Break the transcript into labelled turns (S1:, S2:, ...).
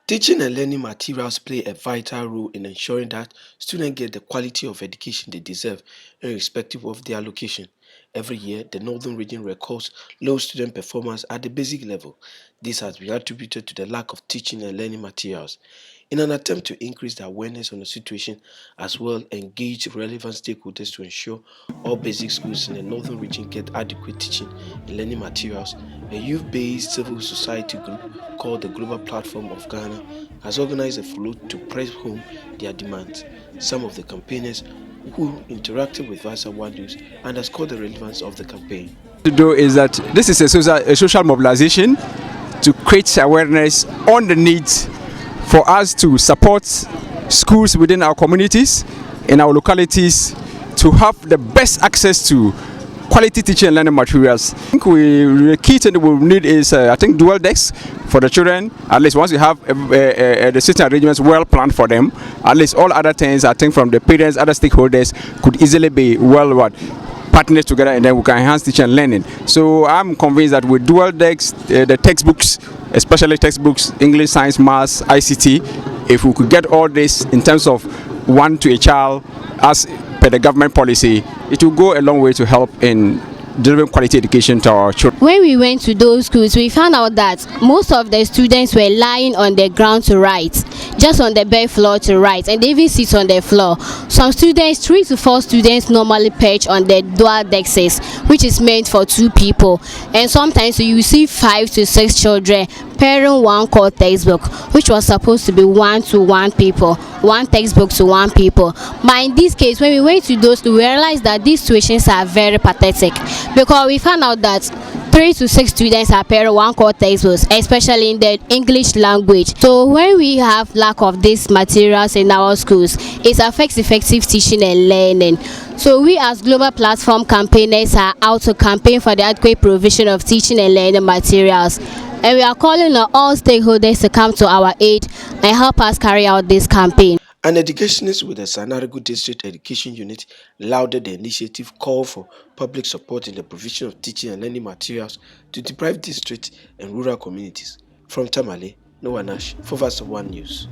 S1: Teaching and learning materials play a vital role in ensuring that students get the quality of education they deserve, irrespective of their location. Every year, the Northern Region records low student performance at the basic level. This has been attributed to the lack of teaching and learning materials. In an attempt to increase the awareness on the situation, as well engage relevant stakeholders to ensure all basic schools in the Northern Region get adequate teaching and learning materials, a youth-based civil society group called the Global Platform of Ghana has organized a float to press home their demands. Some of the campaigners who interacted with Vasa One News underscored the relevance of the campaign.
S2: To do is that this is a social mobilization to create awareness on the needs for us to support schools within our communities, in our localities, to have the best access to quality teaching and learning materials. I think the key thing we need is dual decks for the children. At least once you have the system arrangements well planned for them, at least all other things I think from the parents, other stakeholders could easily be well partners together, and then we can enhance teaching and learning. So I'm convinced that with dual decks, the textbooks, especially textbooks, English, Science, Maths, ICT, if we could get all this in terms of one to a child as per the government policy, it will go a long way to help in delivering quality education to our children.
S3: When we went to those schools, we found out that most of the students were lying on the ground to write, just on the bare floor to write, and they even sit on the floor. Some students, 3 to 4 students, normally perch on the dual desks, which is meant for 2 people, and sometimes you see 5 to 6 children pairing one core textbook, which was supposed to be 1 to 1 people, 1 textbook to 1 people. But in this case, when we went to those, we realized that these situations are very pathetic, because we found out that 3 to 6 students are pairing 1 core textbooks, especially in the English language. So when we have lack of these materials in our schools, it affects effective teaching and learning. So we as global platform campaigners are out to campaign for the adequate provision of teaching and learning materials. And we are calling on all stakeholders to come to our aid and help us carry out this campaign.
S1: An educationist with the Sanarigu District Education Unit lauded the initiative called for public support in the provision of teaching and learning materials to deprived district and rural communities. From Tamale, Noah Nash for Vasa One News.